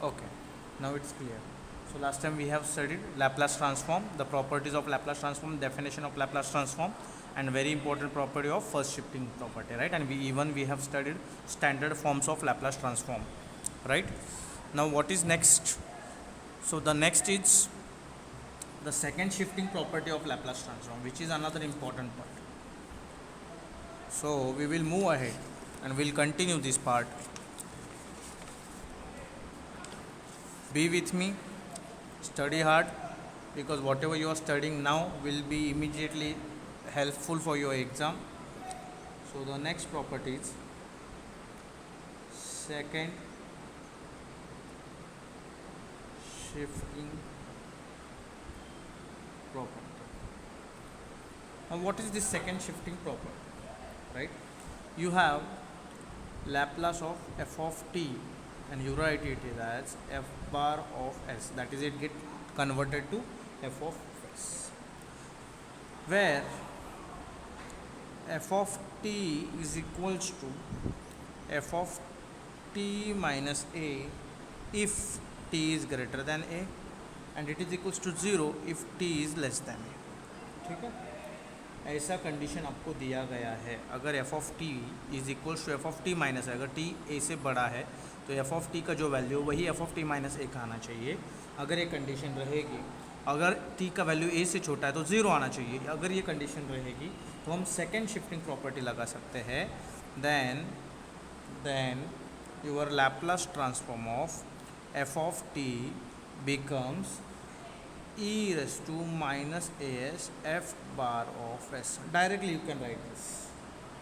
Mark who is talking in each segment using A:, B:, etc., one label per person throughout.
A: Okay, now it's clear. So last time we have studied Laplace transform, the properties of Laplace transform, definition of Laplace transform, and very important property of first shifting property, right? And we have studied standard forms of Laplace transform, right? Now what is next? So the next is the second shifting property of Laplace transform, which is another important part. So we will move ahead and we'll continue this part. Be with me, study hard, because whatever you are studying now will be immediately helpful for your exam. So the next property is second shifting property. Now what is this second shifting property? Right? You have Laplace of f of t and you write it as f bar of s, that is it get converted to f of s, where f of t is equals to f of t minus a if t is greater than a, and it is equals to 0 if t is less than a. ठीक है, ऐसा condition आपको दिया गया है. अगर F of T is equals to F of T minus है, अगर टी ए से बड़ा है तो एफ ऑफ टी का जो वैल्यू वही एफ ऑफ टी माइनस ए का आना चाहिए. अगर ये कंडीशन रहेगी, अगर टी का वैल्यू ए से छोटा है तो 0 आना चाहिए. अगर ये कंडीशन रहेगी तो हम सेकेंड शिफ्टिंग प्रॉपर्टी लगा सकते हैं. Then your Laplace transform of F of T becomes e raised to minus as f bar of s. Directly you can write this.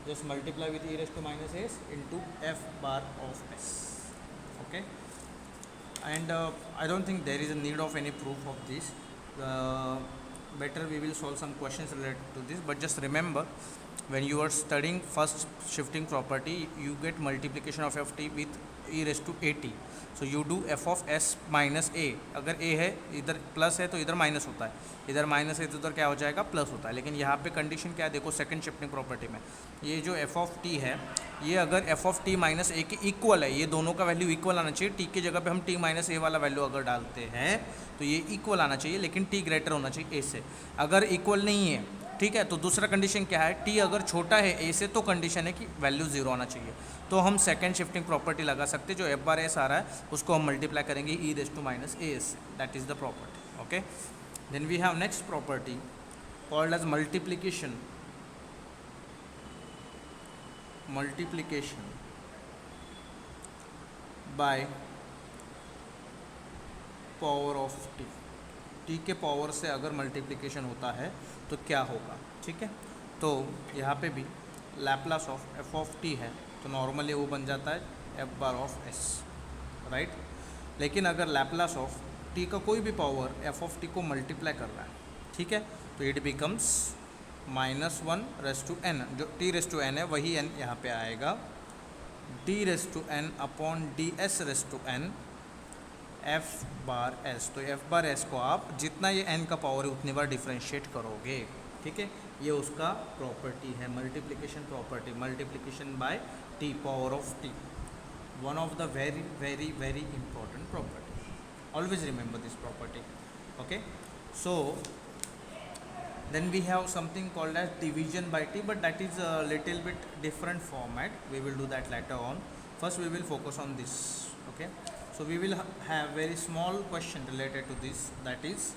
A: Just multiply with e raised to minus s into f bar of s. Okay. And I don't think there is a need of any proof of this. Better we will solve some questions related to this. But just remember, when you are studying first shifting property, you get multiplication of f t with e raised to at. So you do F of S minus A. अगर A है इधर plus है तो इधर minus होता है, इधर minus है तो इधर क्या हो जाएगा प्लस होता है. लेकिन यहाँ पे कंडीशन क्या है देखो, सेकंड शिफ्टिंग प्रॉपर्टी में ये जो एफ ऑफ टी है ये अगर एफ ऑफ टी माइनस ए के इक्वल है, ये दोनों का वैल्यू इक्वल आना चाहिए. टी की जगह पे हम टी माइनस ए वाला वैल्यू अगर डालते हैं तो ये इक्वल आना चाहिए, लेकिन टी ग्रेटर होना चाहिए ए से. अगर इक्वल नहीं है, ठीक है, तो दूसरा कंडीशन क्या है, टी अगर छोटा है ए से तो कंडीशन है कि वैल्यू 0 आना चाहिए. तो हम सेकंड शिफ्टिंग प्रॉपर्टी लगा सकते हैं. जो एफ बार एस आ रहा है उसको हम मल्टीप्लाई करेंगे e raise to minus A S. That is the property. Okay, then we have next property called as multiplication. Multiplication by power of T. T के पावर से अगर मल्टीप्लिकेशन होता है तो क्या होगा. ठीक है, तो यहाँ पे भी Laplace of F of T है तो नॉर्मली वो बन जाता है F bar of S, right. लेकिन अगर लैपलास ऑफ टी का कोई भी पावर एफ ऑफ टी को मल्टीप्लाई कर रहा है, ठीक है, तो it becomes minus one raise to N. जो टी रेस टू एन है वही एन यहाँ पे आएगा, D raise to N upon D S raise to N F bar S. तो एफ बार एस को आप जितना ये एन का पावर है उतनी बार डिफ्रेंशिएट करोगे. ठीक है, ये उसका प्रॉपर्टी है, multiplication property. Multiplication by T, power of T, one of the very very very important property. Always remember this property. Okay, so then we have something called as division by t, but that is a little bit different format. We will do that later on. First we will focus on this. Okay, so we will have very small question related to this, that is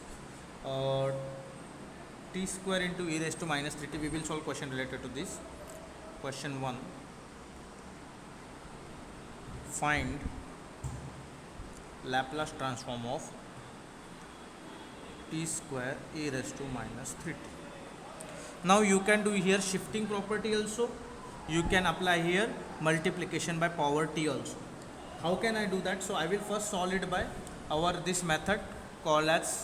A: t square into e raised to minus 3t. We will solve question related to this. Question 1, find Laplace transform of t square e raised to minus 3t. Now you can do here shifting property also. You can apply here multiplication by power t also. How can I do that? So I will first solve it by our this method called as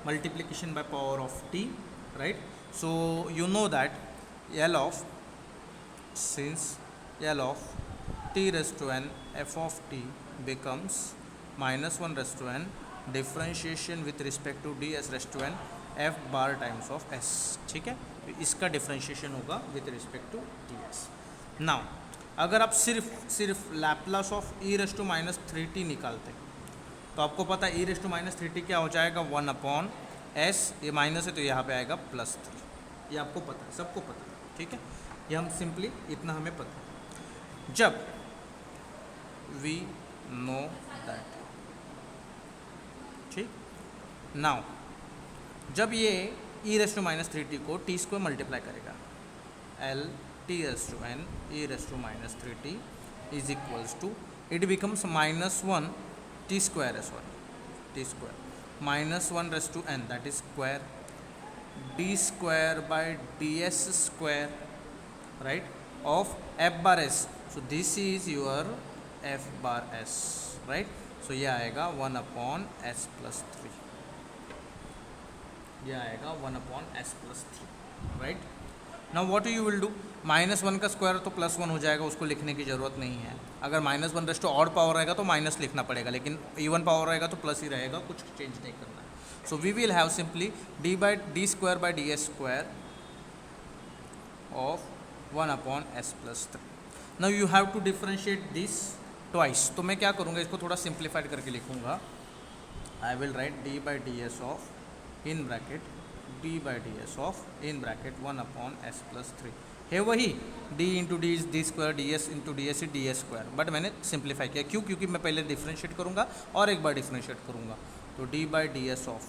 A: multiplication by power of t, right. So you know that L of, since L of t raised to n f of t becomes minus 1 raised to n differentiation with respect to D S raise to N F bar times of S. ठीक है, तो इसका differentiation होगा with respect to D S. Now अगर आप सिर्फ Laplace of E raise to minus 3t निकालते तो आपको पता है e raise to minus 3t क्या हो जाएगा, 1/s, ये माइनस है तो यहाँ पे आएगा +3, ये आपको पता है, सबको पता है, ठीक है। ये हम सिंपली इतना हमें पता है, जब वी नो दैट, ठीक। नाउ जब ये E raise to minus 3t को टी स्क्वायर मल्टीप्लाई करेगा, L T raise to N E raise to minus 3t is equals to, it becomes -1 t square as well, t square -1 raise to n, that is square d square by ds square, right, of f bar s. So this is your f bar s, right. So ये आएगा 1/s plus 3, ये आएगा 1/s plus 3, right. Now what you will do, -1 का square तो +1 हो जाएगा, उसको लिखने की ज़रूरत नहीं है। अगर -1 रेस टू ऑड पावर रहेगा तो माइनस लिखना पड़ेगा, लेकिन इवन पावर रहेगा तो प्लस ही रहेगा, कुछ चेंज नहीं करना है। So we will have simply d square by ds square of 1/s plus 3. Now you have to differentiate this twice, तो मैं क्या करूँगा, इसको थोड़ा सिंप्लीफाइड करके लिखूँगा। I will write d by ds of in bracket d by ds of in bracket 1/s plus 3 है वही d into D is D square, D S into D S D S square, but मैंने simplify किया, क्यों, क्योंकि मैं पहले differentiate करूँगा और एक बार डिफ्रेंशिएट करूँगा। तो d by ds ऑफ,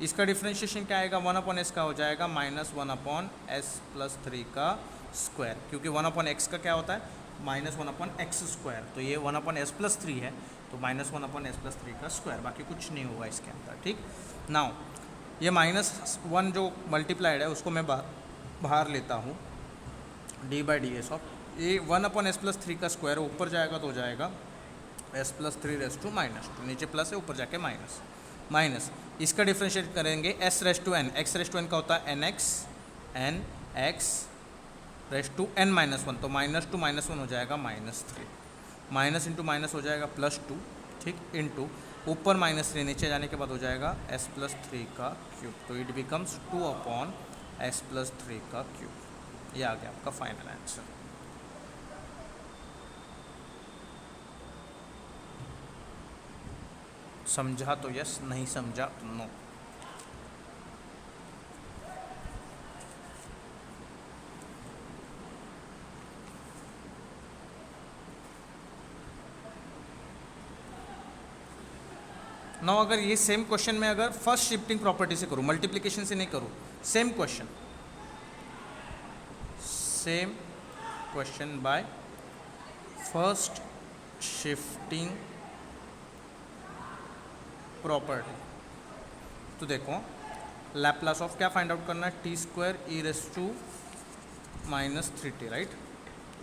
A: इसका डिफ्रेंशिएशन क्या आएगा, 1/s का हो जाएगा -1/s plus 3 का स्क्वायर, क्योंकि 1/x का क्या होता है, -1/x स्क्वायर, तो ये 1/s plus 3 है, तो -1/s plus 3 का स्क्वायर, बाकी कुछ नहीं होगा इसके अंदर, ठीक। नाउ ये -1 जो मल्टीप्लाइड है उसको मैं बाहर लेता हूँ, d by ds ऑफ, ये 1/s plus 3 का स्क्वायर ऊपर जाएगा तो हो जाएगा s plus 3 रेस टू -2, नीचे प्लस है ऊपर जाके माइनस, इसका डिफ्रेंशिएट करेंगे s raise to n, x raise to n का होता है nx रेस टू n -1, तो -2 -1 हो जाएगा -3, माइनस इंटू माइनस हो जाएगा +2, ठीक, इंटू ऊपर -3 नीचे जाने के बाद हो जाएगा s plus 3 का क्यूब, तो इट बिकम्स 2/s plus 3 का क्यूब। ये आ गया आपका फाइनल आंसर। समझा तो यस, नहीं समझा तो नो। नाउ अगर ये सेम क्वेश्चन में अगर फर्स्ट शिफ्टिंग प्रॉपर्टी से करूँ, मल्टीप्लिकेशन से नहीं करूँ, same question by first shifting property, तो देखो लैप्लास ऑफ क्या फाइंड आउट करना है, T square E raise to -3t, right,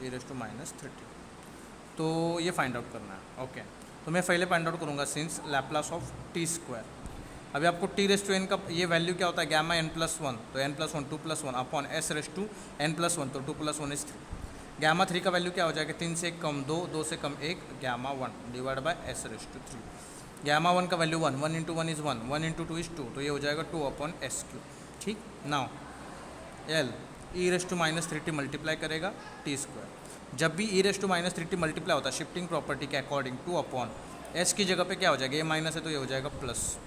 A: E raise to -3t, तो ये फाइंड आउट करना है, ओके। तो मैं पहले फाइंड आउट करूँगा since Laplace of t square, अभी आपको टी रेस टू एन का ये वैल्यू क्या होता है, गामा n+1, तो n+1 2+1 upon S raise to n+1, तो 2+1 इज 3, गामा 3 का वैल्यू क्या हो जाएगा, 3 से कम 2, 2 से कम 1, gamma 1 divide by S raise to 3, gamma 1 का value 1, 1 into 1 is 1, 1 into 2 is 2, तो ये हो जाएगा 2/s3, ठीक। Now L E raise to -3t multiply करेगा टी स्क्वायर, जब भी ई रेस टू -3t मल्टीप्लाई होता है शिफ्टिंग प्रॉपर्टी के अकॉर्डिंग 2/s की जगह पे क्या हो जाएगा, ये माइनस है तो ये हो जाएगा plus,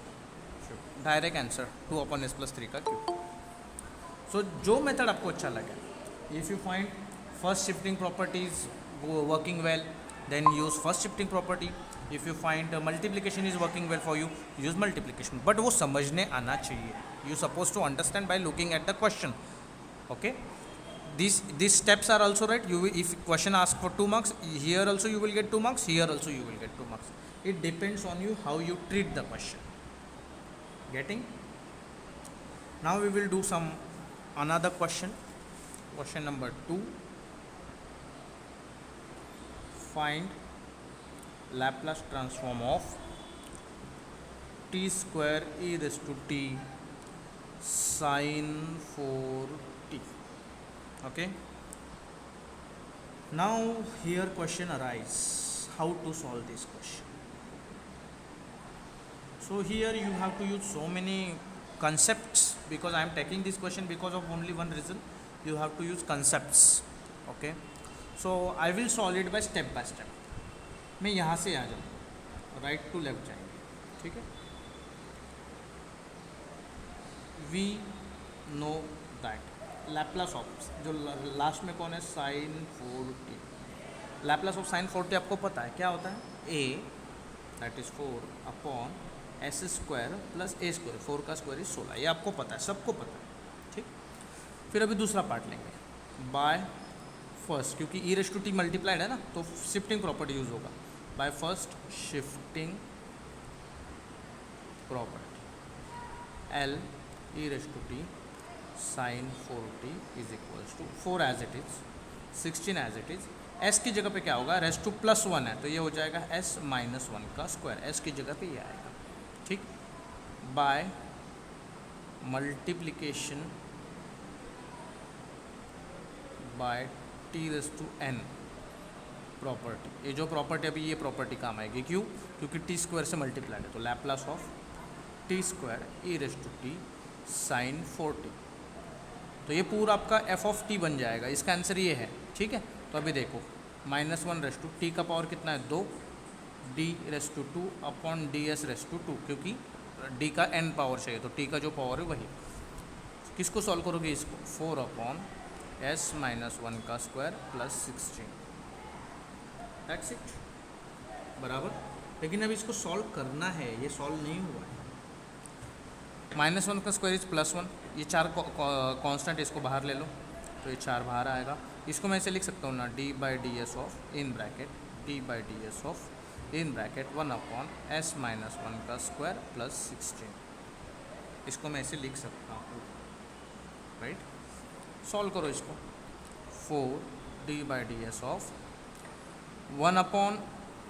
A: direct answer 2/s plus 3 का क्यूब। सो जो मेथड आपको अच्छा लगे, if you find first shifting properties working well then use first shifting property, if you find multiplication is working well for you use multiplication, but वो समझने आना चाहिए, you suppose to understand by looking at the question, okay. These steps are also right. If question asks for 2 marks, here also you will get 2 marks, here also you will get 2 marks. It depends on you how you treat the question. Getting? Now we will do some another question. Question number 2. Find Laplace transform of t square e raised to t sin 4t. Okay, now here question arise, how to solve this question. So here you have to use so many concepts, because I am taking this question because of only one reason, you have to use concepts, okay. So I will solve it by step, मैं यहाँ से आ जाऊँ, right to left जाएंगे, ठीक है, we know that Laplace of जो last में कौन है, sign 4t, Laplace of sign 4t आपको पता है क्या होता है, a that is 4 upon S square plus A square, 4 का स्क्वायर इज 16, ये आपको पता है, सबको पता है। ठीक, फिर अभी दूसरा पार्ट लेंगे बाय फर्स्ट, क्योंकि e raise to t multiplied है ना, तो शिफ्टिंग प्रॉपर्टी यूज होगा, by first shifting property L E raise to t sine 4t is equals to 4 as it is, 16 as it is, s की जगह पे क्या होगा, रेस टू प्लस 1 है तो ये हो जाएगा एस माइनस 1 का स्क्वायर, एस की जगह पे ये आएगा। ठीक, by multiplication by t raise to n property, ये जो प्रॉपर्टी अभी ये प्रॉपर्टी काम आएगी, क्यों, क्योंकि टी स्क्वायर से मल्टीप्लाइड है, तो Laplace of t square E raise to t sine 4t, तो ये पूरा आपका एफ ऑफ टी बन जाएगा, इसका आंसर ये है। ठीक है, तो अभी देखो -1 रेस टू टी का पावर कितना है 2, d raise to 2 upon D S raise to 2, क्योंकि डी का n पावर चाहिए तो टी का जो पावर है वही, किसको सॉल्व करोगे इसको, 4 अपॉन एस माइनस 1 का स्क्वायर प्लस 16, दैट्स इट, बराबर। लेकिन अब इसको सॉल्व करना है, ये सॉल्व नहीं हुआ है, -1 का स्क्वायर इज +1, ये 4 कांस्टेंट इसको बाहर ले लो तो ये 4 बाहर आएगा, इसको मैं ऐसे लिख सकता हूँ ना, D by d s of in bracket D by d s of in bracket 1 upon s minus 1 का स्क्वायर प्लस 16, इसको मैं ऐसे लिख सकता हूँ, राइट। सॉल्व करो इसको, 4 d by d s of 1 upon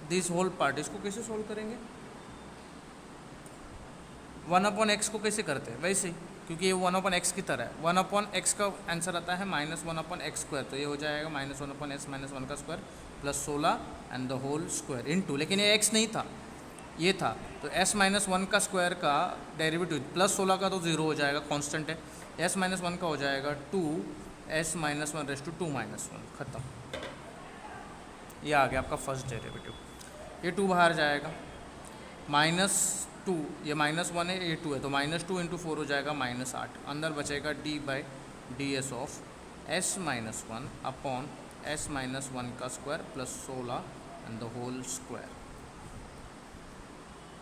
A: this whole part, इसको कैसे सॉल्व करेंगे, 1 अपॉन एक्स को कैसे करते हैं वैसे ही, क्योंकि ये 1 अपॉन एक्स की तरह है, 1 अपॉन एक्स का आंसर आता है -1 अपॉन एक्स स्क्वायर, तो ये हो जाएगा -1 अपॉन एस माइनस 1 का square plus 16 and the whole square into, लेकिन ये एक्स नहीं था, ये था, तो एस माइनस 1 का स्क्वायर का डेरिवेटिव प्लस 16 का तो 0 हो जाएगा, कांस्टेंट है, एस माइनस 1 का हो जाएगा 2 s minus 1 raise to 2 minus 1, खत्म, ये आ गया आपका फर्स्ट डेरिवेटिव, ये 2 बाहर जाएगा, -2, ये -1 है, ये 2 है, तो -2 इंटू 4 हो जाएगा -8, अंदर बचेगा d by d s of S minus 1 upon s minus 1 का square plus 16 and the whole square.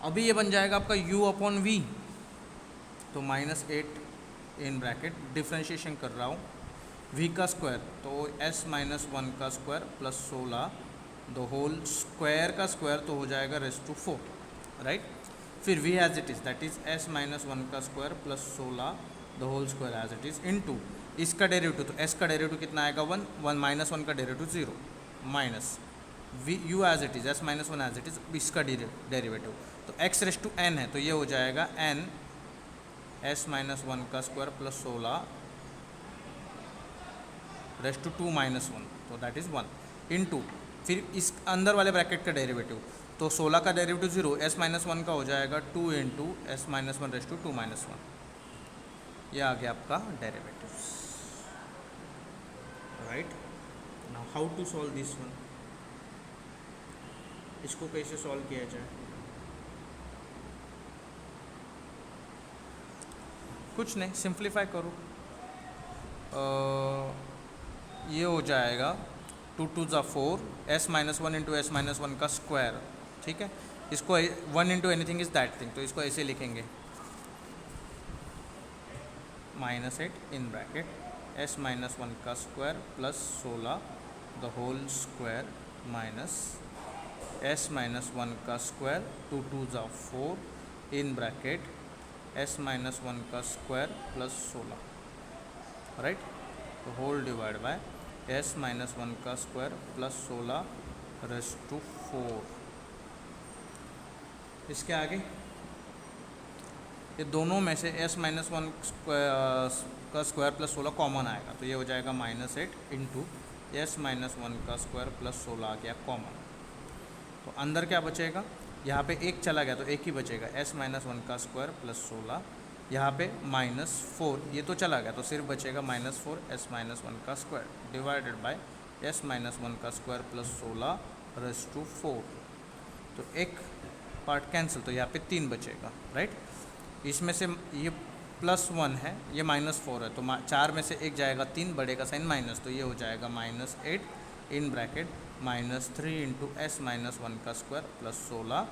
A: अभी ये बन जाएगा आपका u अपॉन वी, तो -8 इन ब्रैकेट डिफ्रेंशिएशन कर रहा हूँ v का स्क्वायर, तो एस माइनस 1 का square plus 16 the whole square का स्क्वायर, तो हो जाएगा रेस टू 4, राइट। फिर v as it is that is s minus 1 का square plus 16 the whole square as it is into इसका डेरिवेटिव, तो s का डेरिवेटिव कितना आएगा 1, -1 का derivative 0, minus v u as it is s minus 1 as it is इसका derivative, तो x raise to n है, तो ये हो जाएगा n s माइनस 1 का square plus 16 raise to 2 minus 1, तो दैट इज़ 1 इनटू फिर इस अंदर वाले ब्रैकेट का डेरिवेटिव, तो 16 का डेरिवेटिव 0, s माइनस 1 का हो जाएगा 2 into s minus 1 raise to 2 minus 1, यह आ गया आपका derivative, right. Now how to solve this one, इसको कैसे सॉल्व किया जाए, कुछ नहीं, सिंप्लीफाई करो, ये हो जाएगा 2 2 ज़ा 4 s minus 1 into s minus 1 का स्क्वायर, ठीक है, इसको 1 into anything is that thing, तो इसको ऐसे लिखेंगे -8 इन ब्रैकेट s माइनस 1 का square plus 16 the whole square minus s minus 1 का स्क्वायर 2 2 ज़ा 4 इन ब्रैकेट s माइनस 1 का स्क्वायर प्लस 16, राइट, तो whole divide by s minus 1 का स्क्वायर प्लस 16 रेस टू 4, इसके आगे ये दोनों में से s माइनस 1 का स्क्वायर प्लस 16 कॉमन आएगा, तो ये हो जाएगा -8 इंटू एस माइनस 1 का स्क्वायर प्लस 16 आ गया कॉमन, तो अंदर क्या बचेगा, यहाँ पे एक चला गया तो एक ही बचेगा, s माइनस 1 का स्क्वायर प्लस 16, यहाँ पे -4 ये तो चला गया तो सिर्फ बचेगा -4 s माइनस 1 का square divided by s minus 1 का स्क्वायर प्लस 16 रेस टू 4, तो एक पार्ट कैंसिल, तो यहाँ पे 3 बचेगा, राइट। इसमें से ये +1 है, ये -4 है, तो 4 में से 1 जाएगा, 3 बढ़ेगा साइन माइनस, तो ये हो जाएगा -8 इन ब्रैकेट -3 इंटू s-1 का square plus 16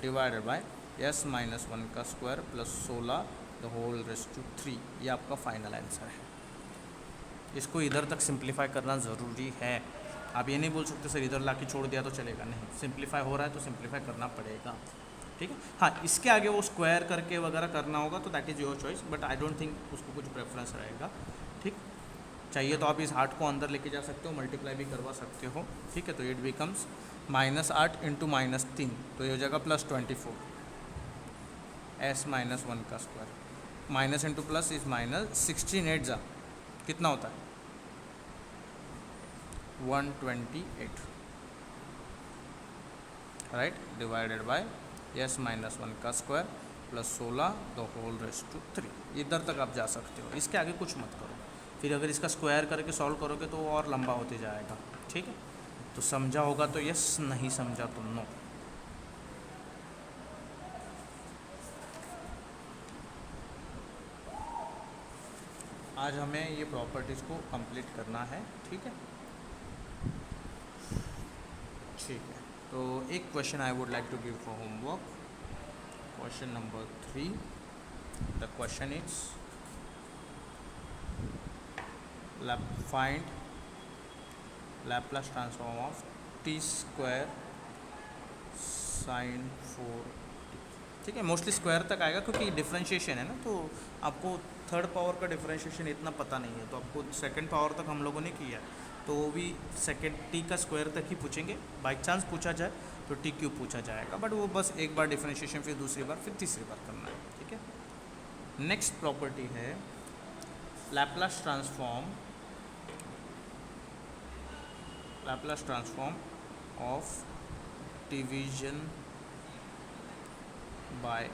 A: divided by s-1 का square plus 16 the whole raise to 3। ये आपका फाइनल आंसर है। इसको इधर तक सिंप्लीफाई करना ज़रूरी है। आप ये नहीं बोल सकते सर इधर ला के छोड़ दिया तो चलेगा, नहीं, सिंप्लीफाई हो रहा है तो सिंप्लीफाई करना पड़ेगा, ठीक है। हाँ, इसके आगे वो स्क्वायर करके वगैरह करना होगा तो that is your choice, but I don't think उसको कुछ प्रेफरेंस रहेगा, ठीक। चाहिए तो आप इस 8 को अंदर लेके जा सकते हो, मल्टीप्लाई भी करवा सकते हो, ठीक है। तो इट बिकम्स -8 इंटू -3, तो ये हो जाएगा +24 s-1 का square, minus into plus is minus, 16 8 जा कितना होता है 128, राइट, डिवाइडेड बाय s-1 का square plus 16 the whole raise to 3। इधर तक आप जा सकते हो, इसके आगे कुछ मत करो, फिर अगर इसका स्क्वायर करके सॉल्व करोगे तो और लंबा होते जाएगा, ठीक है। तो समझा होगा तो यस, नहीं समझा तो नो। आज हमें ये प्रॉपर्टीज़ को कंप्लीट करना है, ठीक है, ठीक है। तो एक question I would like to give for homework, question number 3। The question is find Laplace transform of t² sin 4t, ठीक है। मोस्टली स्क्वायर तक आएगा क्योंकि डिफरेंशिएशन है ना, तो आपको थर्ड पावर का डिफरेंशिएशन इतना पता नहीं है, तो आपको सेकंड पावर तक हम लोगों ने किया, तो वो भी सेकंड टी का स्क्वायर तक ही पूछेंगे। बाई चांस पूछा जाए तो t³ पूछा जाएगा, बट वो बस एक बार डिफरेंशिएशन, फिर दूसरी बार, फिर तीसरी बार करना है, ठीक है। नेक्स्ट प्रॉपर्टी है Laplace transform of division bye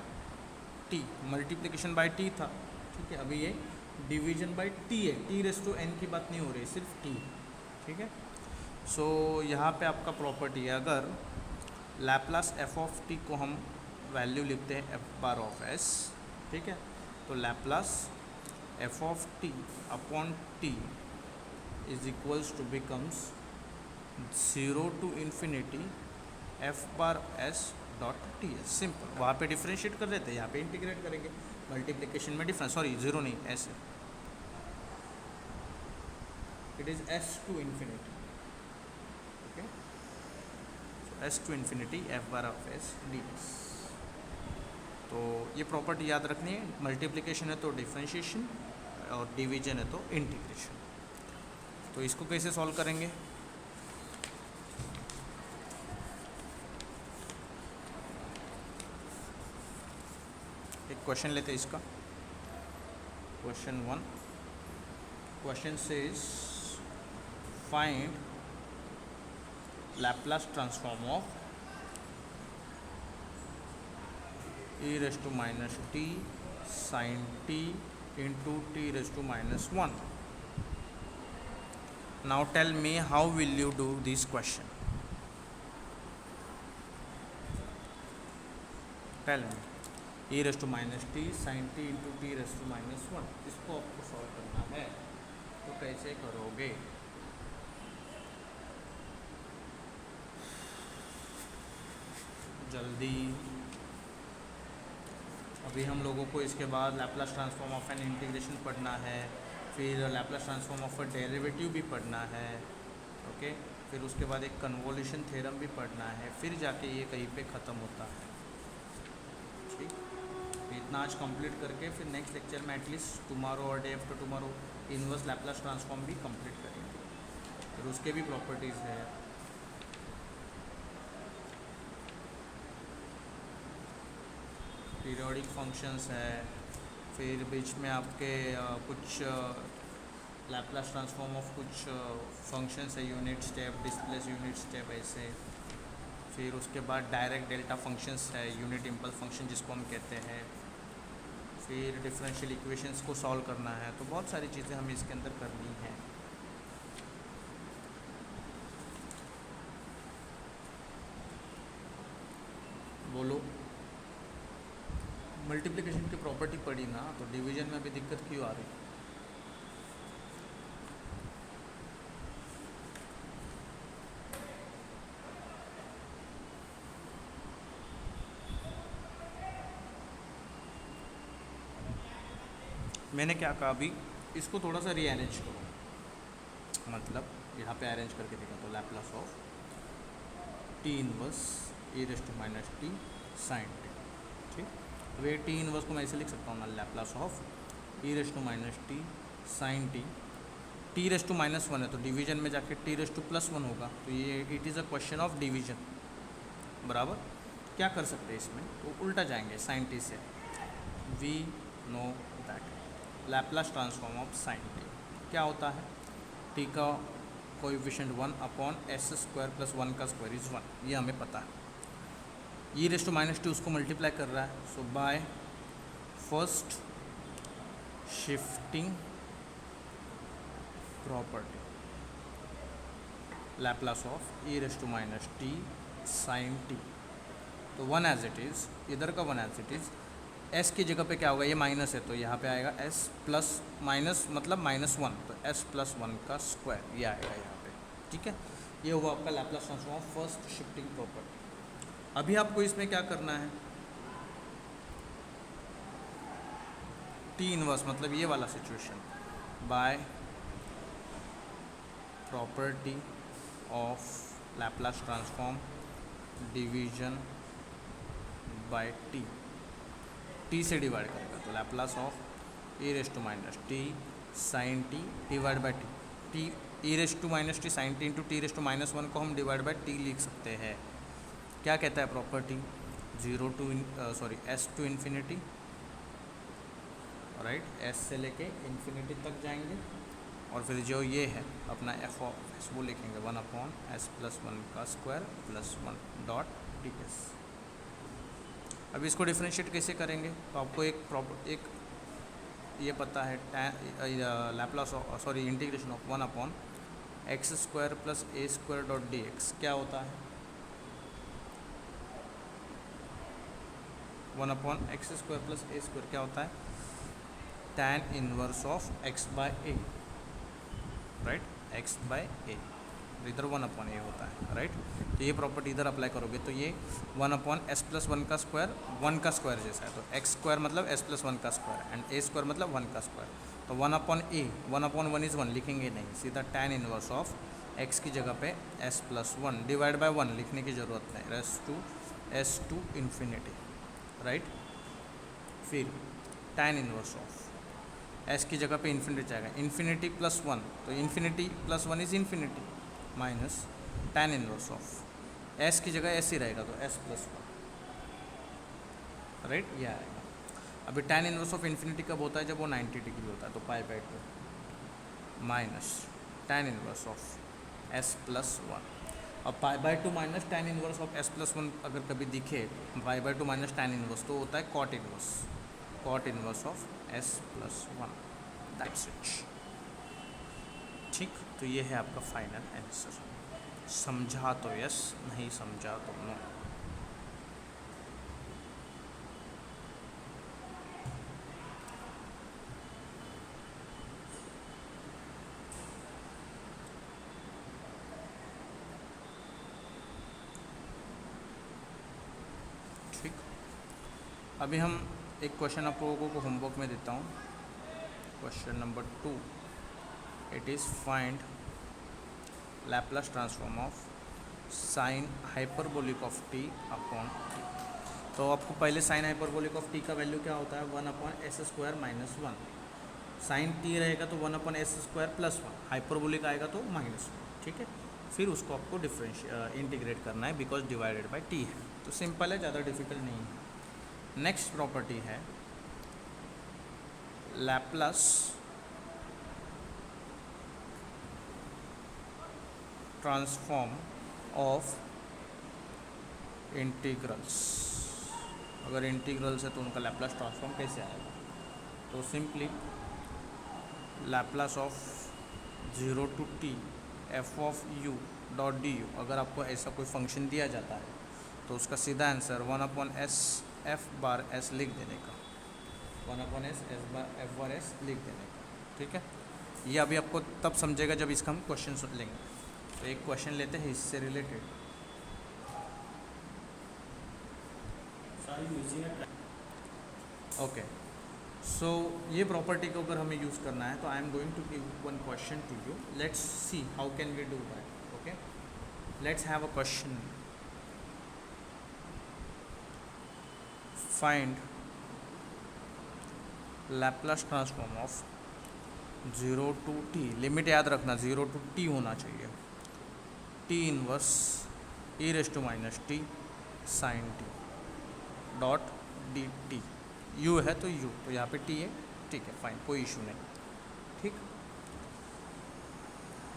A: t, multiplication by t था, ठीक है। अभी ये डिवीजन बाय t है, t⁻n की बात नहीं हो रही, सिर्फ t, ठीक है। सो यहाँ पे आपका प्रॉपर्टी है, अगर Laplace f(t) को हम वैल्यू लिखते हैं f(s), ठीक है, तो Laplace f(t) upon t is equals to becomes 0 to infinity f(s) dot T S, simple. वहाँ पे डिफ्रेंशिएट कर देते हैं, यहाँ पे इंटीग्रेट करेंगे, मल्टीप्लिकेशन में डिफरेंस, सॉरी 0 नहीं, s है, it is s to infinity, okay, so s to infinity f(s) ds। तो ये प्रॉपर्टी याद रखनी है, मल्टीप्लिकेशन है तो डिफ्रेंशिएशन और डिवीजन है तो इंटीग्रेशन। तो इसको कैसे सॉल्व करेंगे, एक क्वेश्चन लेते हैं इसका। Question 1, question says find Laplace transform of e⁻t sin t into t⁻1। Now tell me how will you do this question? Tell me, e⁻t sin t into t⁻1, इसको आपको सॉल्व करना है, तो कैसे करोगे? जल्दी, अभी हम लोगों को इसके बाद Laplace transform of an integration पढ़ना है, फिर Laplace transform of a derivative भी पढ़ना है, ओके, फिर उसके बाद एक कन्वोल्यूशन थ्योरम भी पढ़ना है, फिर जाके ये कहीं पे ख़त्म होता है, ठीक। इतना आज कंप्लीट करके फिर नेक्स्ट लेक्चर में एटलीस्ट टुमारो और day after tomorrow inverse Laplace transform भी कंप्लीट करेंगे, फिर उसके भी प्रॉपर्टीज़ है। पीरियोडिक फंक्शंस है, फिर बीच में आपके कुछ Laplace ट्रांसफॉर्म ऑफ कुछ फंक्शंस है, unit step, displace unit step, ऐसे। फिर उसके बाद डायरेक्ट डेल्टा फंक्शंस है, यूनिट इम्पल्स फंक्शन जिसको हम कहते हैं, फिर डिफरेंशियल इक्वेशंस को सॉल्व करना है, तो बहुत सारी चीज़ें हमें इसके अंदर करनी है। बोलो। मल्टीप्लिकेशन की प्रॉपर्टी पड़ी ना, तो डिवीजन में भी दिक्कत क्यों आ रही? मैंने क्या कहा अभी, इसको थोड़ा सा रीअरेंज करो, मतलब यहाँ पे अरेंज करके देखा तो Laplace of t inverse e raise to minus T sine t, ठीक। तो ये टी इनवर्स को मैं ऐसे लिख सकता हूँ ना, Laplace of e raise to minus T sine t, t raise to minus one है तो डिवीजन में जाके t raise to plus one होगा, तो ये it is a question of division, बराबर। क्या कर सकते हैं इसमें, तो उल्टा जाएंगे साइन टी से, we know that Laplace transform of sine T क्या होता है, टी का coefficient 1 upon S square plus 1 का स्क्वायर इज़ 1, ये हमें पता है। E raise to minus T उसको मल्टीप्लाई कर रहा है, so by first shifting property Laplace of E raise to minus T sine T, तो वन एज इट इज़, इधर का one as it is, S की जगह पे क्या होगा, ये माइनस है तो यहाँ पे आएगा एस प्लस माइनस मतलब माइनस वन, तो एस प्लस वन का स्क्वायर ये आएगा यहाँ पे, ठीक है। ये हुआ आपका Laplace transform of first shifting property. अभी आपको इसमें क्या करना है, टी इनवर्स मतलब ये वाला situation, by property of Laplace transform division by t, t से डिवाइड करेगा तो Laplace of E raise to minus T sine t divide by t, t e raise to minus T sine t into t raise to minus one को हम divide by T लिख सकते हैं। क्या कहता है property, zero to s to infinity, right, s से लेके इन्फिनिटी तक जाएंगे और फिर जो ये है अपना एफ ऑफ एस वो लिखेंगे 1 अपॉन एस प्लस वन का square plus 1 dot D S. अब इसको डिफ्रेंशिएट कैसे करेंगे, तो आपको एक ये पता है Laplace integration of 1 upon X square plus A square dot D X क्या होता है, 1 upon X square plus A square क्या होता है, tan inverse of X by A, right, X by A, इधर 1 अपॉन ए होता है, राइट। तो ये प्रॉपर्टी इधर अप्लाई करोगे तो ये 1 अपॉन एस प्लस वन का स्क्वायर 1 का स्क्वायर जैसा है, तो एक्स स्क्वायर मतलब एस प्लस वन का स्क्वायर एंड ए स्क्वायर मतलब 1 का स्क्वायर, तो 1 upon A 1 upon one is 1 लिखेंगे नहीं, सीधा tan इनवर्स ऑफ एक्स की जगह पे S plus one divide by 1 लिखने की ज़रूरत नहीं, एस टू इन्फिनिटी, राइट। फिर tan इनवर्स ऑफ एस की जगह पे इन्फिनिटी जाएगा, इन्फिनिटी प्लस वन, तो infinity plus one is infinity minus tan inverse of S की जगह एस ही रहेगा तो एस प्लस वन, राइट, ये आएगा। अभी tan इनवर्स ऑफ इन्फिनिटी कब होता है, जब वो 90 डिग्री होता है, तो pi by two minus tan inverse of S plus one, अब pi by two minus tan inverse of S plus one अगर कभी दिखे pi by two minus tan inverse तो होता है cot inverse of S plus one, that's it, ठीक। तो ये है आपका फाइनल आंसर, समझा तो यस, नहीं समझा तो नो। ठीक, अभी हम एक क्वेश्चन आप लोगों को होमवर्क में देता हूँ, question number 2, it is find Laplace transform of sine hyperbolic of t upon t. तो आपको पहले साइन हाइपरबोलिक ऑफ टी का वैल्यू क्या होता है, 1 upon S square minus one, sine t रहेगा तो 1 upon S square plus one, hyperbolic आएगा तो माइनस वन, ठीक है। फिर उसको आपको इंटीग्रेट करना है बिकॉज डिवाइडेड बाई टी है, तो सिंपल है, ज़्यादा डिफिकल्ट नहीं है। नेक्स्ट प्रॉपर्टी है लैप्लास ट्रांसफॉर्म ऑफ इंटीग्रल्स, अगर इंटीग्रल्स है तो उनका लैप्लास ट्रांसफॉर्म कैसे आएगा, तो simply Laplace of 0 to t f of u dot d u, अगर आपको ऐसा कोई फंक्शन दिया जाता है तो उसका सीधा answer 1 upon S F bar S लिख देने का, 1/s S bar F bar S लिख देने का, ठीक है। ये अभी आपको तब समझेगा जब इसका हम क्वेश्चन लेंगे। तो एक क्वेश्चन लेते हैं इससे रिलेटेड। ओके, सो ये प्रॉपर्टी को अगर हमें यूज़ करना है तो I am going to give one question to you, let's see how can we do that. Okay, let's have a question. Find Laplace transform of 0 to t, limit याद रखना 0 to t होना चाहिए, t inverse e raise to minus T sine T dot D t. U है तो you, तो यहाँ पे T है, ठीक है, फाइन, कोई इशू नहीं, ठीक।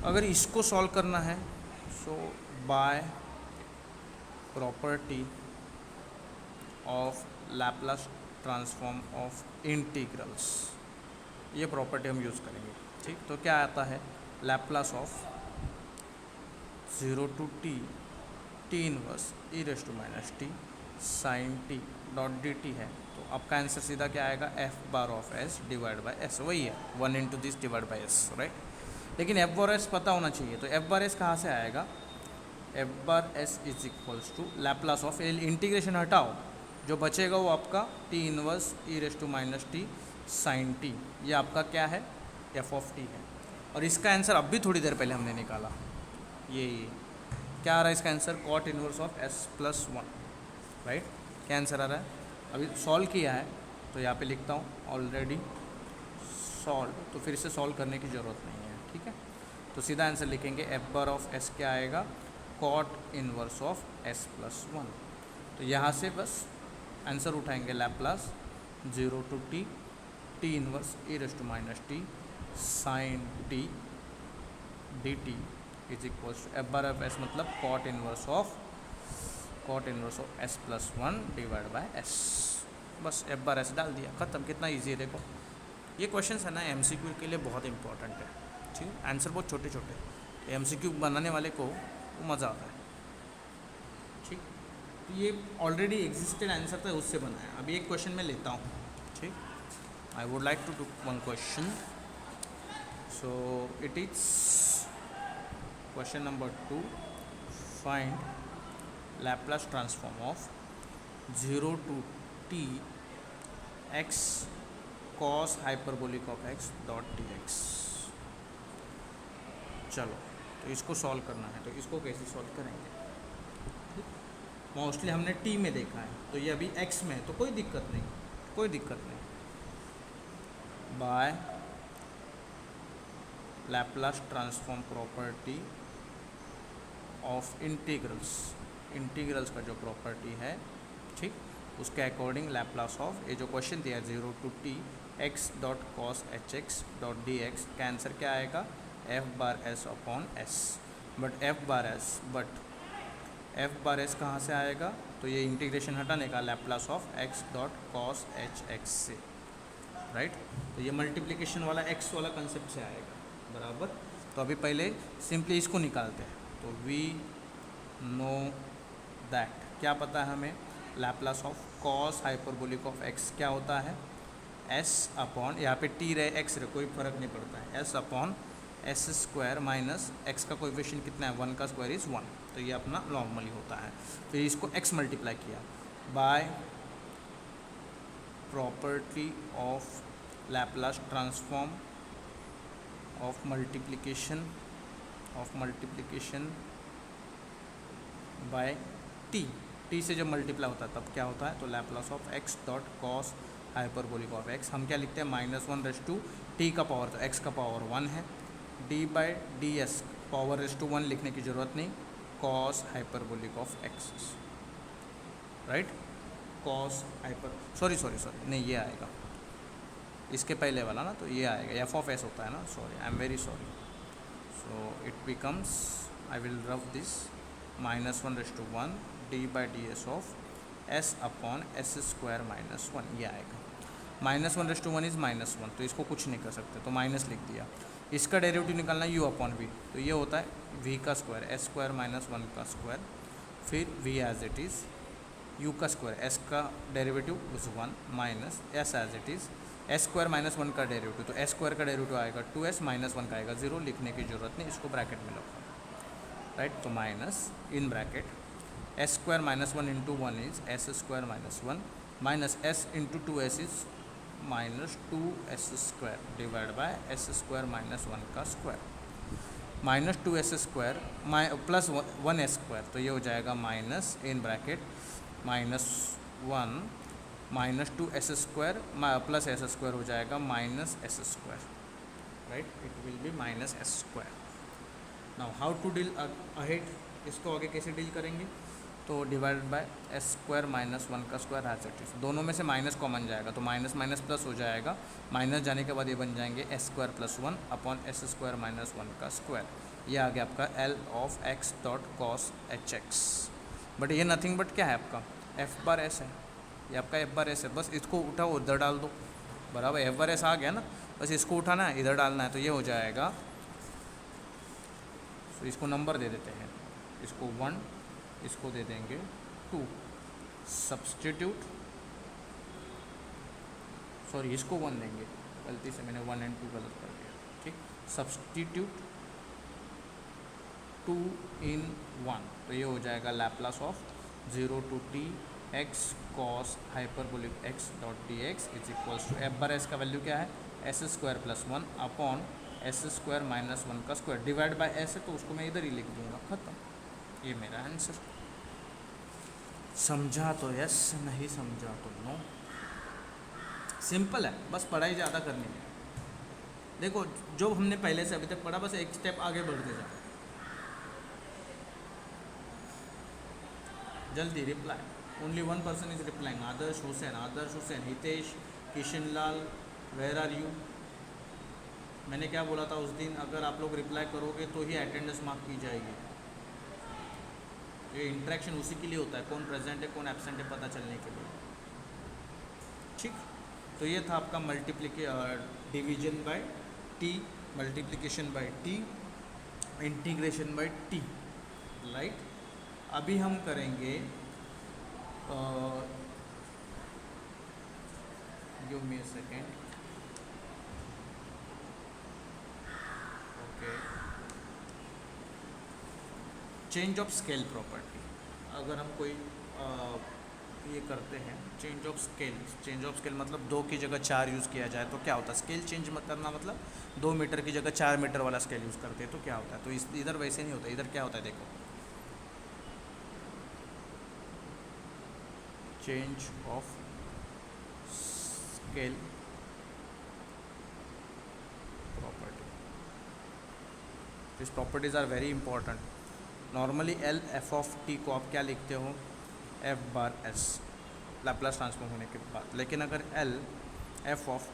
A: अगर इसको सॉल्व करना है so by property of Laplace transform of integrals, ये प्रॉपर्टी हम यूज़ करेंगे, ठीक। तो क्या आता है, Laplace of 0 to t T inverse e raise to minus T sine T dot D T है। तो आपका आंसर सीधा क्या आएगा, F bar of S divide by S, वही है 1 into this divide by S, right. लेकिन एफ बार एस पता होना चाहिए, तो एफ बार एस कहाँ से आएगा, F bar s is equals to Laplace of, integration हटाओ, जो बचेगा वो आपका t inverse e raise to minus T sine t, ये आपका क्या है, एफ ऑफ टी है। और इसका आंसर अभी थोड़ी देर पहले हमने निकाला, ये क्या आ रहा है इसका answer, cot inverse of S plus 1, right. क्या आंसर आ रहा है, अभी सॉल्व किया है तो यहाँ पे लिखता हूँ ऑलरेडी सॉल्व, तो फिर से सॉल्व करने की ज़रूरत नहीं है, ठीक है। तो सीधा आंसर लिखेंगे, एफ बार ऑफ एस क्या आएगा, cot inverse of S plus 1। तो यहाँ से बस आंसर उठाएंगे, Laplace 0 to t T inverse e raise to minus T sine T D T is equals to F bar of S, मतलब cot inverse of S plus 1 divide by S, बस F bar S डाल दिया, ख़त्म। कितना easy है देखो, ये question है ना एमसीक्यू के लिए बहुत इंपॉर्टेंट है, ठीक है। आंसर बहुत छोटे छोटे, एमसीक्यू बनाने वाले को मज़ा आता है, ठीक। तो ये ऑलरेडी एग्जिस्टेड आंसर था, उससे बना है। अभी एक क्वेश्चन मैं लेता हूँ, ठीक। I would like to do one question, so it is question number 2, find Laplace transform of 0 to t x cos hyperbolic of x dot D x. चलो, तो इसको सॉल्व करना है, तो इसको कैसे सॉल्व करेंगे, मोस्टली हमने t में देखा है, तो ये अभी x में है, तो कोई दिक्कत नहीं, कोई दिक्कत नहीं। By Laplace transform property of integrals का जो प्रॉपर्टी है, ठीक, उसके अकॉर्डिंग लैप्लास ऑफ, ये जो क्वेश्चन दिया 0 to t x dot cos H x dot D x, का आंसर क्या आएगा, F bar S upon S, but F bar S कहाँ से आएगा, तो ये इंटीग्रेशन हटाने का, Laplace of x dot cos H x से, राइट। तो ये मल्टीप्लिकेशन वाला x वाला कंसेप्ट से आएगा, बराबर। तो अभी पहले सिंपली इसको निकालते हैं, तो वी नो दैट, क्या पता है हमें, Laplace of cos hyperbolic of x क्या होता है, s अपॉन, यहाँ पे t रहे x रहे कोई फ़र्क नहीं पड़ता है, s upon S square minus x का कोएफिशिएंट कितना है, 1 का स्क्वायर इज़ 1, तो ये अपना नॉर्मली होता है। फिर इसको x मल्टीप्लाई किया by property of Laplace transform of multiplication by t से जब मल्टीप्लाई होता है तब क्या होता है, तो Laplace of x dot cos hyperbolic of x, हम क्या लिखते हैं, -1 रेस टू t का पावर, तो x का पावर 1 है, d by d s power raise to 1 लिखने की ज़रूरत नहीं, cos hyperbolic of x, right. Cos hyper, sorry नहीं, ये आएगा इसके पहले वाला ना, तो ये आएगा, एफ ऑफ एस होता है ना, sorry, I am very sorry. So it becomes, I will rough this, -1 raise to 1 d by d s of s upon S square -1, ये आएगा। -1 रेस टू 1 इज़ -1, तो इसको कुछ नहीं कर सकते, तो माइनस लिख दिया। इसका डेरिवेटिव निकालना u अपॉन वी, तो ये होता है v का स्क्वायर, s स्क्वायर -1 का स्क्वायर, फिर v as it is u का स्क्वायर, एस का डेरिवेटिव उस 1 minus s as it is, S square minus 1 का डेरिवेटिव, तो एस स्क्वायर का डेरिवेटिव आएगा 2s माइनस 1 का आएगा 0, लिखने की ज़रूरत नहीं, इसको ब्रैकेट में रखो, राइट। तो minus in bracket S square minus 1 into 1 is s square minus 1 minus s into 2s is minus 2s square divide by s square minus 1 का square, minus 2s square plus 1s square, तो ये हो जाएगा minus in bracket minus 1 minus 2s square plus s square हो जाएगा minus s square, right. It will be minus s square. Now how to deal ahead, इसको आगे कैसे deal करेंगे, तो divide by s square minus 1 का square as it is, दोनों में से माइनस कॉमन जाएगा तो माइनस माइनस प्लस हो जाएगा, माइनस जाने के बाद ये बन जाएंगे S square plus 1 upon S square minus 1 का स्क्वायर, ये आ गया आपका L of x dot cos H x. But ये नथिंग बट क्या है आपका एफ बार एस है, ये आपका एफ बार एस है, बस इसको उठाओ उधर डाल दो, बराबर एफ बार एस आ गया ना, बस इसको उठाना है इधर डालना है, तो ये हो जाएगा, तो इसको नंबर दे देते हैं, इसको 1, इसको दे देंगे 2, सब्सटीट्यूट, सॉरी इसको 1 देंगे, गलती से मैंने 1 एंड 2 गलत कर दिया, ठीक। सब्सटीट्यूट 2 इन 1, तो ये हो जाएगा Laplace of 0 to t x cos hyperbolic x dot D x is equals to F bar s का वैल्यू क्या है S square plus 1 upon S square minus 1 का स्क्वायर, डिवाइड बाय एस है तो उसको मैं इधर ही लिख दूंगा, खत्म, ये मेरा आंसर। समझा तो यस, नहीं समझा तो नो। सिंपल है, बस पढ़ाई ज़्यादा करनी है। देखो जो हमने पहले से अभी तक पढ़ा, बस एक स्टेप आगे बढ़ते जाओ। जल्दी reply, only 1 person is replying, Adarsh Hussain, Hitesh, Kishan Lal, where are you. मैंने क्या बोला था उस दिन, अगर आप लोग रिप्लाई करोगे तो ही अटेंडेंस मार्क की जाएगी। ये इंटरेक्शन उसी के लिए होता है, कौन प्रेजेंट है कौन एब्सेंट है पता चलने के लिए, ठीक। तो ये था आपका division by T, multiplication by T, integration by T, right. अभी हम करेंगे give me a second, okay, change of scale property. अगर हम कोई ये करते हैं चेंज ऑफ स्केल मतलब 2 की जगह 4 यूज़ किया जाए तो क्या होता है, स्केल चेंज करना मतलब 2 मीटर की जगह 4 मीटर वाला स्केल यूज़ करते हैं तो क्या होता है, तो इधर वैसे नहीं होता, इधर क्या होता है देखो, change of scale property, this properties are very important. Normally L f of T को आप क्या लिखते हो, f bar s Laplace transform होने के बाद, लेकिन अगर एल एफ ऑफ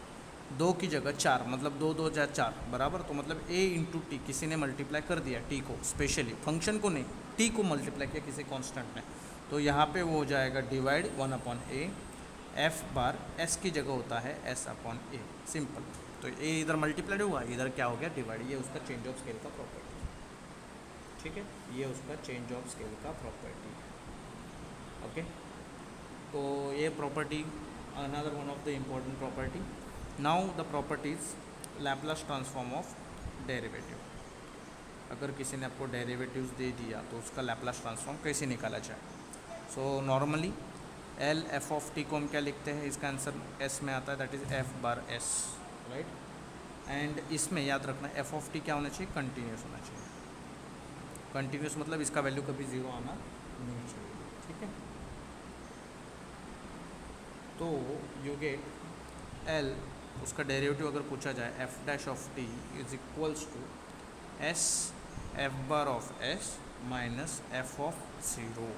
A: 2 की जगह 4 मतलब 2 2 जा 4 बराबर, तो मतलब ए इंटू टी किसी ने मल्टीप्लाई कर दिया टी को, स्पेशली फंक्शन को नहीं, टी को मल्टीप्लाई किया किसी कांस्टेंट ने, तो यहाँ पे वो हो जाएगा डिवाइड 1 अपॉन ए, एफ बार एस की जगह होता है एस अपॉन ए, सिंपल। तो ए इधर मल्टीप्लाइड हुआ, इधर क्या हो गया डिवाइड, ये उसका चेंज ऑफ स्केल का प्रॉपर्टी, ठीक है, ये उसका चेंज ऑफ स्केल का प्रॉपर्टी, ओके। तो ये property another one of the important property. Now the properties Laplace transform of derivative. अगर किसी ने आपको डेरिवेटिव्स दे दिया तो उसका लैप्लास ट्रांसफॉर्म कैसे निकाला जाए। So normally L f of T को हम क्या लिखते हैं, इसका आंसर एस में आता है, that is F bar S, right. And इसमें याद रखना एफ ऑफ टी क्या होना चाहिए, कंटिन्यूस होना चाहिए। कंटिन्यूस मतलब इसका वैल्यू कभी 0 आना नहीं चाहिए, ठीक है। तो यू गेट एल, उसका डेरिवेटिव अगर पूछा जाए f dash of T is equals to s F bar of S minus F of 0,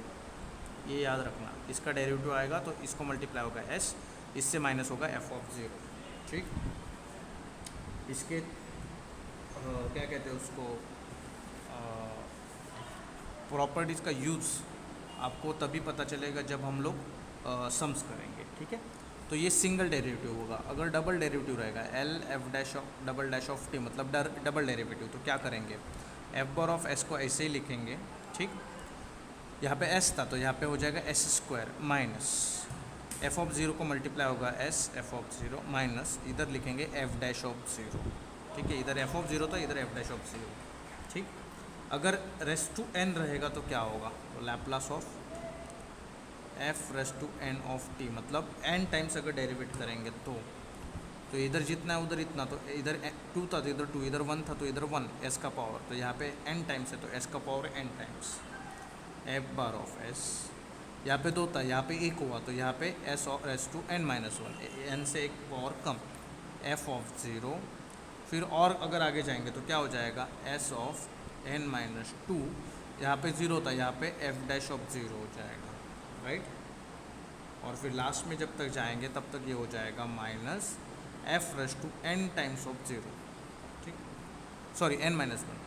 A: ये याद रखना। इसका डेरिवेटिव आएगा तो इसको मल्टीप्लाई होगा एस, इससे माइनस होगा एफ ऑफ 0, ठीक। इसके क्या कहते हैं उसको, प्रॉपर्टीज़ का यूज़ आपको तभी पता चलेगा जब हम लोग सम्स करेंगे, ठीक है। तो ये सिंगल डेरिवेटिव होगा, अगर डबल डेरिवेटिव रहेगा L F dash of double dash of t मतलब डबल डेरिवेटिव, तो क्या करेंगे एफ बार ऑफ एस को ऐसे ही लिखेंगे, ठीक। यहाँ पे s था तो यहाँ पे हो जाएगा S square minus F of zero को मल्टीप्लाई होगा S F of zero minus इधर लिखेंगे एफ डैश ऑफ ज़ीरो। ठीक है, इधर एफ ऑफ ज़ीरो था, इधर एफ डैश ऑफ ज़ीरो। ठीक, अगर रेस टू एन रहेगा तो क्या होगा, तो Laplace of f raise to n of t, मतलब एन टाइम्स अगर डेरिवेट करेंगे तो इधर जितना है उधर इतना, तो इधर टू था तो इधर टू, इधर वन था तो इधर वन, एस का पावर, तो यहाँ पे एन टाइम्स है तो एस का power n times f bar of s. यहाँ पे दो था, यहाँ पे एक हुआ तो यहाँ पे s of s to n minus one, n से एक पावर कम, एफ ऑफ ज़ीरो। फिर और अगर आगे जाएंगे तो क्या हो जाएगा, s of n minus two, यहाँ पे ज़ीरो था, यहाँ पे एफ डैश ऑफ ज़ीरो हो जाएगा, राइट। और फिर लास्ट में जब तक जाएंगे तब तक ये हो जाएगा minus f raise to n times of zero. ठीक, सॉरी एन माइनस वन,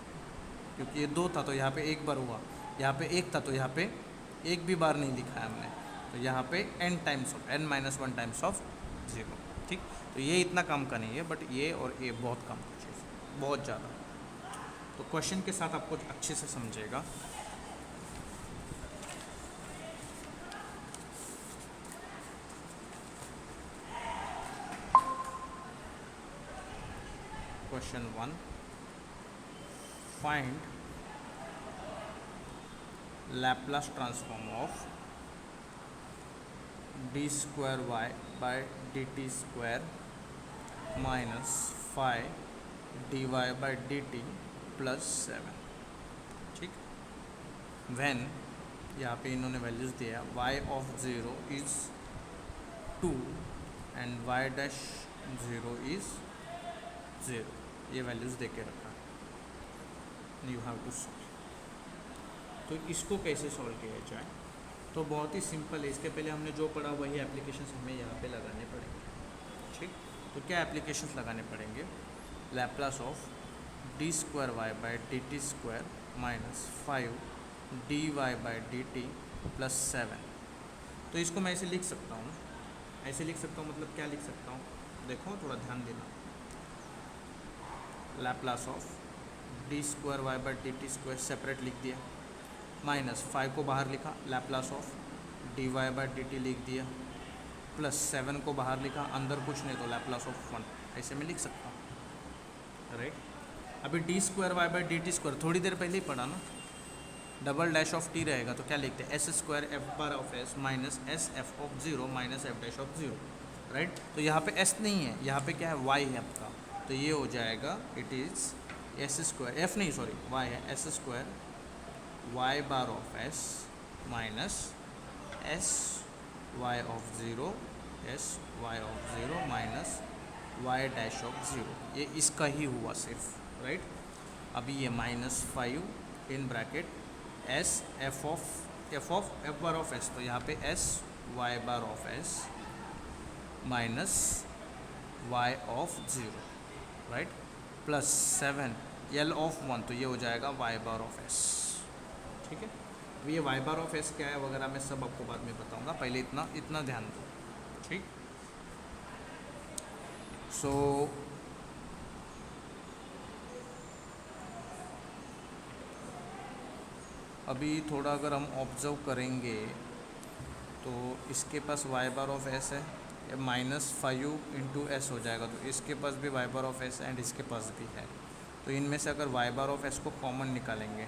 A: क्योंकि ये दो था तो यहाँ पे एक बार हुआ, यहाँ पे एक था तो यहाँ पे एक भी बार नहीं लिखा है हमने, तो यहाँ पे n times of n minus one times of zero. ठीक, तो ये इतना काम का नहीं है, बट ये और ये बहुत काम की चीज़ है, बहुत ज़्यादा। तो क्वेश्चन के साथ आपको अच्छे से समझेगा। Question 1, find Laplace transform of d square y by dt square minus phi dy by dt plus 7। ठीक, when यहाँ पे इन्होंने वैल्यूज़ दिया y of 0 is 2 and y dash 0 is 0, ये वैल्यूज़ दे के रखा, यू हैव टू सॉल्व। तो इसको कैसे सॉल्व किया जाए, तो बहुत ही सिंपल है। इसके पहले हमने जो पढ़ा वही एप्लीकेशंस हमें यहाँ पे लगाने पड़ेंगे। ठीक, तो क्या एप्लीकेशंस लगाने पड़ेंगे, Laplace of D square Y by D T square minus 5 D Y by D T plus 7। तो इसको मैं ऐसे लिख सकता हूँ, ऐसे लिख सकता हूँ, मतलब क्या लिख सकता हूँ, देखो थोड़ा ध्यान देना। Laplace of D square Y by D T square separate लिख दिया, माइनस 5 को बाहर लिखा, Laplace of D Y by D T लिख दिया, प्लस 7 को बाहर लिखा, अंदर कुछ नहीं तो लैप्लास ऑफ 1, ऐसे मैं लिख सकता हूँ, राइट। अभी D square Y by D T square थोड़ी देर पहले ही पढ़ा ना, डबल डैश ऑफ टी रहेगा तो क्या लिखते हैं, S square F bar of S minus S F of zero minus F dash of zero, right. तो यहाँ पे एस नहीं है, यहाँ पे क्या है, वाई है आपका, तो ये हो जाएगा it is S square, F नहीं सॉरी वाई है, S square Y bar of S minus S Y of zero S Y of zero minus Y dash of zero, ये इसका ही हुआ सिर्फ, राइट। अभी ये minus 5 in bracket S F bar of S, तो यहाँ पे S Y bar of S minus Y of zero, right, plus 7 L of 1, तो ये हो जाएगा वाई बार ऑफ एस। ठीक है, अब ये वाई बार ऑफ एस क्या है वगैरह मैं सब आपको बाद में बताऊंगा, पहले इतना ध्यान दो। ठीक, सो अभी थोड़ा अगर हम ऑब्जर्व करेंगे तो इसके पास वाई बार ऑफ एस है, माइनस 5 इंटू एस हो जाएगा, तो इसके पास भी Y bar of S and इसके पास भी है, तो इनमें से अगर वाई बार ऑफ एस को कॉमन निकालेंगे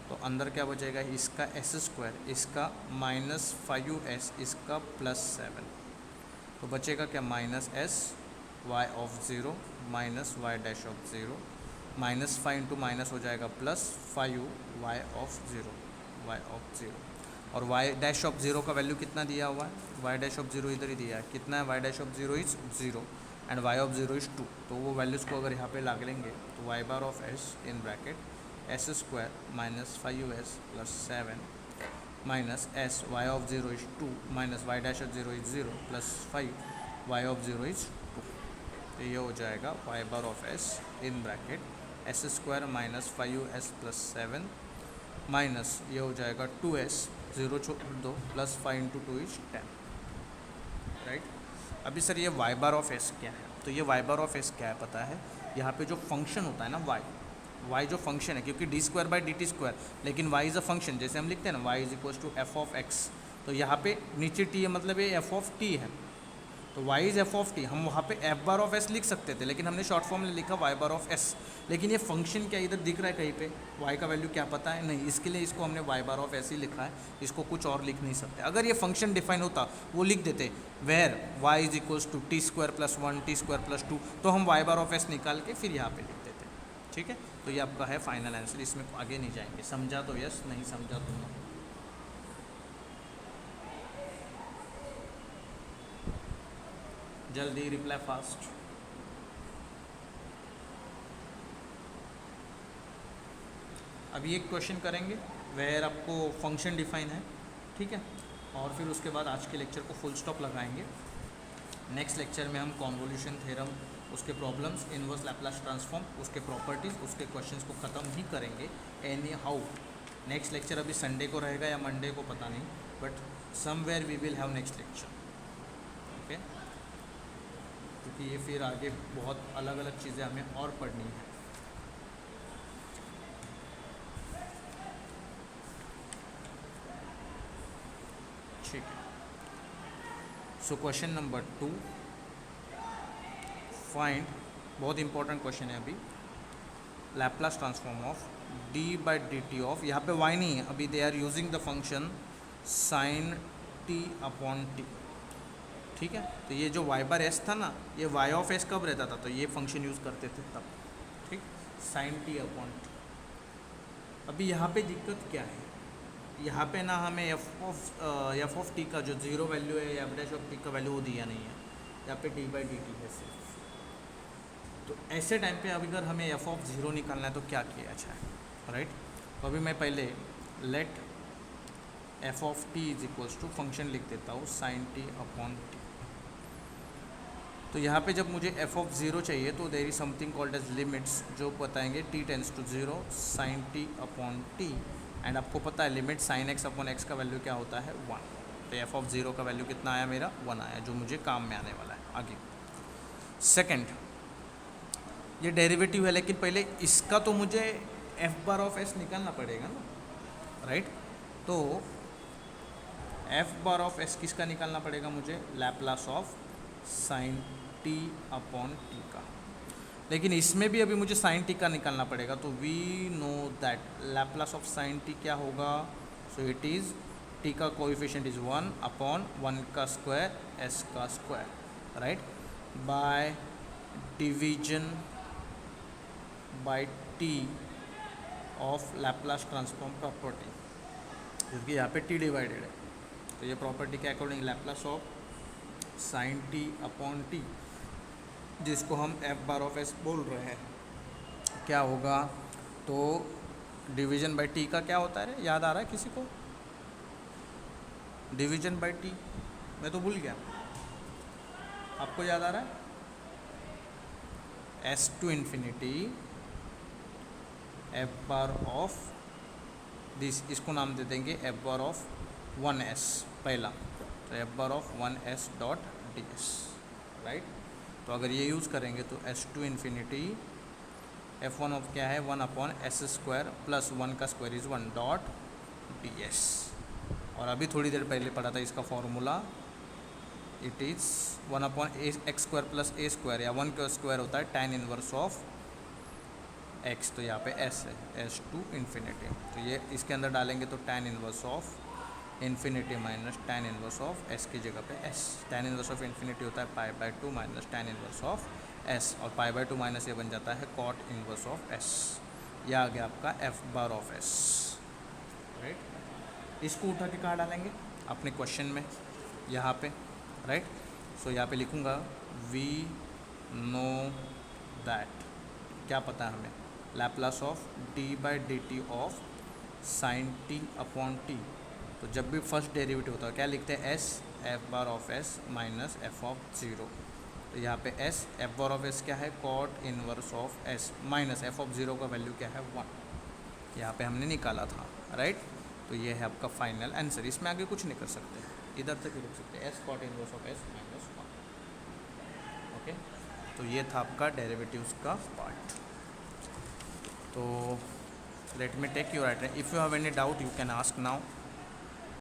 A: तो अंदर क्या बचेगा, इसका एस स्क्वायर, इसका माइनस 5s, इसका प्लस 7, तो बचेगा क्या, minus S Y of zero minus Y dash of zero, minus 5 into minus हो जाएगा plus 5 Y of zero, Y of zero, और वाई डैश ऑफ ज़ीरो का वैल्यू कितना दिया हुआ है, वाई डैश ऑफ ज़ीरो इधर ही दिया है, कितना है, Y dash of zero is 0 and Y of zero is 2, तो वो वैल्यूज़ को अगर यहाँ पे ला लेंगे तो Y bar of S in bracket S square minus 5s plus 7 minus S Y of zero is 2 minus Y dash of zero is 0 plus 5 Y of zero is 2, तो ये हो जाएगा Y bar of S in bracket S square minus 5s plus 7 minus ये हो जाएगा 2s, 0 छोड़ दो, plus 5 into 2 is 10, right. अभी सर ये वाई बार ऑफ एस क्या है, तो ये वाई बार ऑफ एस क्या है पता है, यहाँ पे जो फंक्शन होता है ना y, y जो फंक्शन है, क्योंकि D square by D T square, लेकिन y इज़ अ फंक्शन, जैसे हम लिखते हैं ना y is equal to F of X, तो यहाँ पे नीचे t है मतलब ये एफ ऑफ टी है, तो y is F of T, हम वहाँ पे f बार ऑफ s लिख सकते थे, लेकिन हमने शॉर्ट फॉर्म में लिखा y बार ऑफ s। लेकिन ये फंक्शन क्या इधर दिख रहा है कहीं पे, y का वैल्यू क्या पता है नहीं, इसके लिए इसको हमने y बार ऑफ s ही लिखा है, इसको कुछ और लिख नहीं सकते। अगर ये फंक्शन डिफाइन होता वो लिख देते where y is equals to T square plus one T square plus two, तो हम y बार ऑफ s निकाल के फिर यहाँ पे लिख देते। ठीक है, तो ये आपका है फाइनल आंसर, इसमें आगे नहीं जाएंगे। समझा तो यस, नहीं समझा तो नो। जल्दी रिप्लाई फास्ट। अभी एक क्वेश्चन करेंगे वेयर आपको फंक्शन डिफाइन है, ठीक है, और फिर उसके बाद आज के लेक्चर को फुल स्टॉप लगाएंगे। नेक्स्ट लेक्चर में हम कॉन्वोल्यूशन थ्योरम, उसके प्रॉब्लम्स, इनवर्स लैप्लास ट्रांसफॉर्म, उसके प्रॉपर्टीज़, उसके क्वेश्चंस को ख़त्म ही करेंगे एनी हाउ। नेक्स्ट लेक्चर अभी संडे को रहेगा या मंडे को पता नहीं, but somewhere we will have next lecture, okay, क्योंकि ये फिर आगे बहुत अलग अलग चीज़ें हमें और पढ़नी है। ठीक है, सो क्वेश्चन नंबर 2 फाइंड, बहुत इंपॉर्टेंट क्वेश्चन है अभी, Laplace transform of D by D T of, यहाँ पे y नहीं है अभी, they are using the function sine T upon T. ठीक है, तो ये जो y बार एस था ना, ये y ऑफ एस कब रहता था, तो ये फंक्शन यूज़ करते थे तब। ठीक, साइन टी अपॉन टी। अभी यहाँ पे दिक्कत क्या है, यहाँ पे ना हमें एफ ऑफ टी का जो जीरो वैल्यू है, एफ डैश ऑफ टी का वैल्यू वो दिया नहीं है, यहाँ पे डी बाई डी टी है सिर्फ। तो ऐसे टाइम पे अगर हमें एफ ऑफ ज़ीरो निकालना है तो क्या किया जाए, राइट। तो अभी मैं पहले let F of T is equals to function लिख देता हूँ साइन टी अपॉन टी। तो यहाँ पे जब मुझे एफ ऑफ ज़ीरो चाहिए तो there is something called as limits, जो बताएंगे T tends to zero sine T upon T, and आपको पता है limit sine X upon X का वैल्यू क्या होता है 1। तो एफ ऑफ ज़ीरो का वैल्यू कितना आया मेरा 1 आया, जो मुझे काम में आने वाला है आगे। सेकंड, ये डेरिवेटिव है, लेकिन पहले इसका तो मुझे एफ बार ऑफ एस निकालना पड़ेगा ना, राइट। तो एफ बार ऑफ एस किसका निकालना पड़ेगा मुझे, Laplace of sine T upon T का, लेकिन इसमें भी अभी मुझे साइन टी का निकालना पड़ेगा। तो we know that Laplace of sine T क्या होगा, सो इट इज़ टी का कोएफिशिएंट इज़ 1 अपॉन 1 का स्क्वायर एस का square, right, by division by T of Laplace transform property, क्योंकि यहाँ पे टी डिवाइडेड है, तो ये प्रॉपर्टी के according Laplace of sine T upon T, जिसको हम एफ बार ऑफ एस बोल रहे हैं, क्या होगा। तो डिवीजन बाय टी का क्या होता है, याद आ रहा है किसी को, डिवीजन बाय टी, मैं तो भूल गया, आपको याद आ रहा है, S to infinity F bar of this, इसको नाम दे देंगे एफ बार ऑफ 1s पहला, तो F bar of 1s dot D S, right. तो अगर ये यूज़ करेंगे तो S to infinity F one of क्या है 1 अपॉन एस स्क्वायर प्लस 1 का square is 1 dot D S. और अभी थोड़ी देर पहले पढ़ा था इसका formula, it is 1 upon X square plus A square, या 1 का स्क्वायर होता है tan इनवर्स ऑफ x, तो यहाँ पे s है, s टू इन्फिनिटी, तो ये इसके अंदर डालेंगे तो tan inverse of infinity minus tan inverse of s की जगह पे s, tan inverse of infinity होता है pi by 2 minus tan inverse of s, और पाई बाय 2 माइनस ये बन जाता है cot इनवर्स ऑफ s। यह आ गया आपका f bar of s, right. इसको उठा के कहाँ डालेंगे, अपने क्वेश्चन में यहाँ पे, राइट। सो यहाँ पे लिखूँगा वी नो दैट, क्या पता है हमें, Laplace of D by D T of sine T upon t. तो जब भी फर्स्ट डेरिवेटिव होता है क्या लिखते हैं, S F bar of S minus F of zero, तो यहाँ पे S F bar of S क्या है, cot inverse of S minus F of zero का वैल्यू क्या है 1, यहाँ पे हमने निकाला था, राइट। तो ये है आपका फाइनल आंसर, इसमें आगे कुछ नहीं कर सकते, इधर तक ही रुक सकते, S cot inverse of S minus 1, okay. तो ये था आपका डेरिवेटिव्स का पार्ट। तो let me take your attention. If you have any doubt, you can ask now.